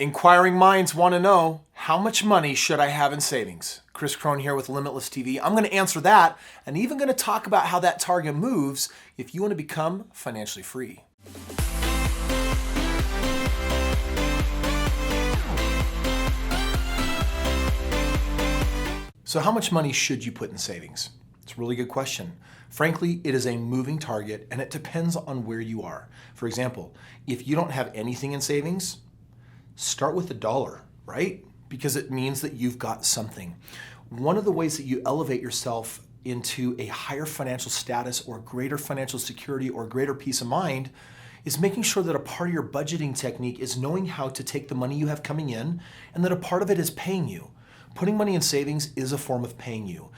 Inquiring minds want to know, how much money should I have in savings? Kris Krohn here with Limitless TV. I'm going to answer that and even going to talk about how that target moves if you want to become financially free. So how much money should you put in savings? It's a really good question. Frankly, it is a moving target and it depends on where you are. For example, if you don't have anything in savings, start with $1, right? Because it means that you've got something. One of the ways that you elevate yourself into a higher financial status or greater financial security or greater peace of mind is making sure that a part of your budgeting technique is knowing how to take the money you have coming in and that a part of it is paying you. Putting money in savings is a form of paying you.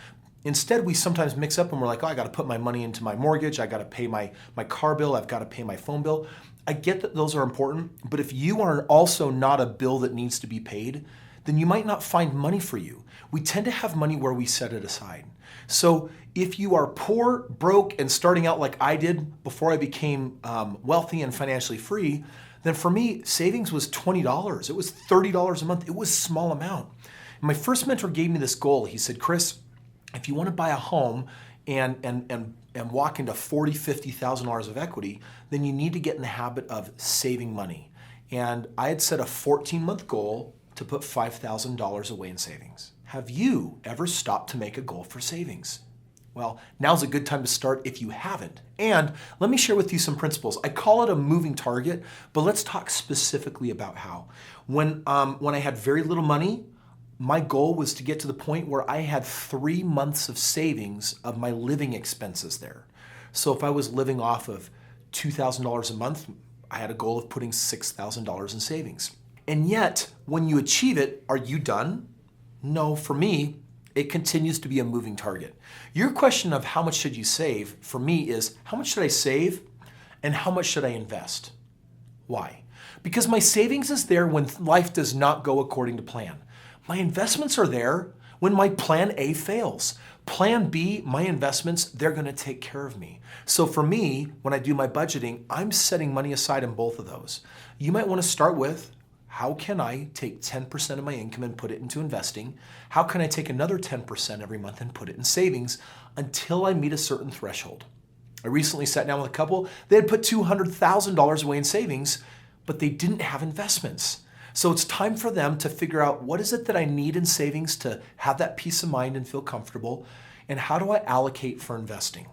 Instead, we sometimes mix up and we're like, oh, I got to put my money into my mortgage, I got to pay my car bill, I've got to pay my phone bill. I get that those are important, but if you are also not a bill that needs to be paid, then you might not find money for you. We tend to have money where we set it aside. So if you are poor, broke, and starting out like I did before I became wealthy and financially free, then for me, savings was $20. It was $30 a month. It was a small amount. And my first mentor gave me this goal. He said, Kris, if you want to buy a home and walk into $40,000, $50,000 of equity, then you need to get in the habit of saving money. And I had set a 14-month goal to put $5,000 away in savings. Have you ever stopped to make a goal for savings? Well, now's a good time to start if you haven't. And let me share with you some principles. I call it a moving target, but let's talk specifically about how. When I had very little money, my goal was to get to the point where I had 3 months of savings of my living expenses there. So if I was living off of $2,000 a month, I had a goal of putting $6,000 in savings. And yet, when you achieve it, are you done? No, for me, it continues to be a moving target. Your question of how much should you save, for me, is how much should I save and how much should I invest? Why? Because my savings is there when life does not go according to plan. My investments are there when my plan A fails. Plan B, my investments, they're going to take care of me. So for me, when I do my budgeting, I'm setting money aside in both of those. You might want to start with, how can I take 10% of my income and put it into investing? How can I take another 10% every month and put it in savings until I meet a certain threshold? I recently sat down with a couple, they had put $200,000 away in savings, but they didn't have investments. So it's time for them to figure out, what is it that I need in savings to have that peace of mind and feel comfortable, and how do I allocate for investing?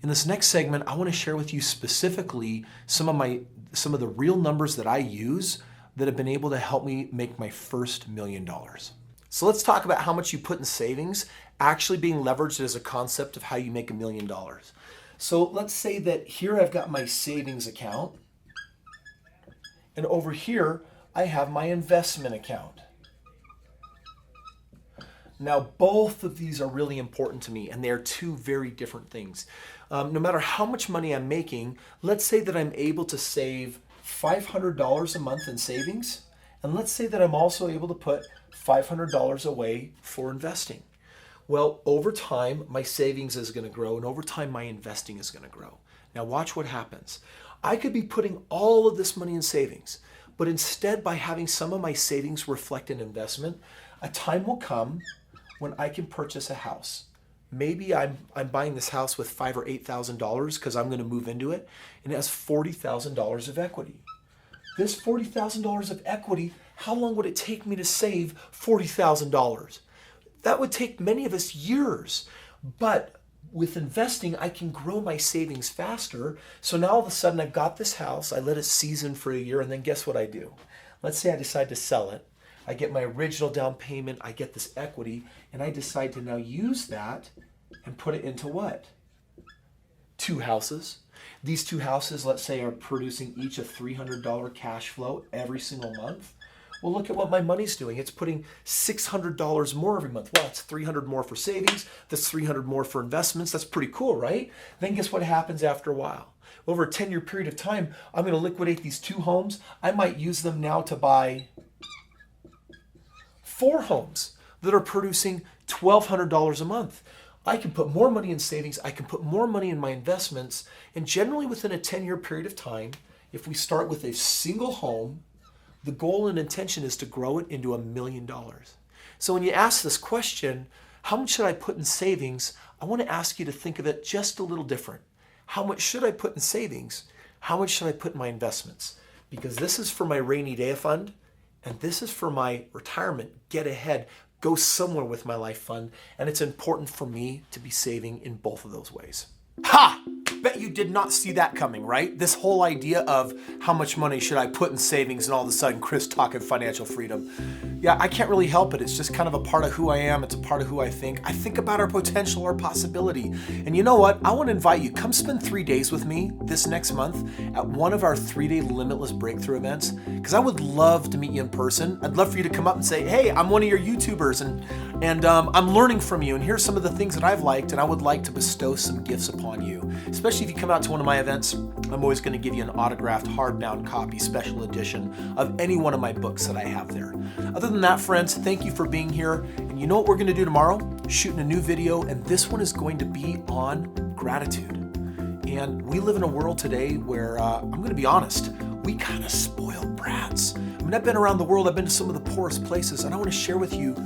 In this next segment, I want to share with you specifically some of the real numbers that I use that have been able to help me make my first $1 million. So let's talk about how much you put in savings actually being leveraged as a concept of how you make $1 million. So let's say that here I've got my savings account, and over here I have my investment account. Now, both of these are really important to me, and they are two very different things. No matter how much money I'm making, let's say that I'm able to save $500 a month in savings, and let's say that I'm also able to put $500 away for investing. Well, over time, my savings is going to grow, and over time, my investing is going to grow. Now, watch what happens. I could be putting all of this money in savings, but instead, by having some of my savings reflect in investment, a time will come when I can purchase a house. Maybe I'm buying this house with $5,000 or $8,000 because I'm going to move into it, and it has $40,000 of equity. This $40,000 of equity, how long would it take me to save $40,000? That would take many of us years, but with investing, I can grow my savings faster. So now all of a sudden I've got this house, I let it season for a year, and then guess what I do? Let's say I decide to sell it. I get my original down payment, I get this equity, and I decide to now use that and put it into what? 2 houses. These 2 houses, let's say, are producing each a $300 cash flow every single month. Well, look at what my money's doing. It's putting $600 more every month. Well, that's $300 more for savings. That's $300 more for investments. That's pretty cool, right? Then guess what happens after a while? Over a 10-year period of time, I'm going to liquidate these 2 homes. I might use them now to buy 4 homes that are producing $1,200 a month. I can put more money in savings. I can put more money in my investments. And generally within a 10-year period of time, if we start with a single home, The goal and intention is to grow it into $1 million. So when you ask this question, how much should I put in savings? I want to ask you to think of it just a little different. How much should I put in savings? How much should I put in my investments? Because this is for my rainy day fund, and this is for my retirement, get ahead, go somewhere with my life fund, and it's important for me to be saving in both of those ways. Ha! Bet you did not see that coming, right? This whole idea of how much money should I put in savings and all of a sudden Kris talking financial freedom. Yeah, I can't really help it. It's just kind of a part of who I am. It's a part of who I think. I think about our potential, our possibility. And you know what? I want to invite you. Come spend 3 days with me this next month at one of our 3-day Limitless breakthrough events, because I would love to meet you in person. I'd love for you to come up and say, hey, I'm one of your YouTubers and I'm learning from you, and here's some of the things that I've liked, and I would like to bestow some gifts upon you. Especially if you come out to one of my events, I'm always going to give you an autographed hardbound copy, special edition of any one of my books that I have there. Other than that, friends, thank you for being here. And you know what we're going to do tomorrow? Shooting a new video, and this one is going to be on gratitude. And we live in a world today where, I'm going to be honest, we kind of spoiled brats. I mean, I've been around the world, I've been to some of the poorest places, and I want to share with you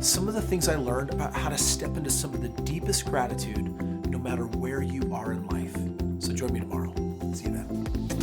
some of the things I learned about how to step into some of the deepest gratitude no matter where you are in life. So join me tomorrow. See you then.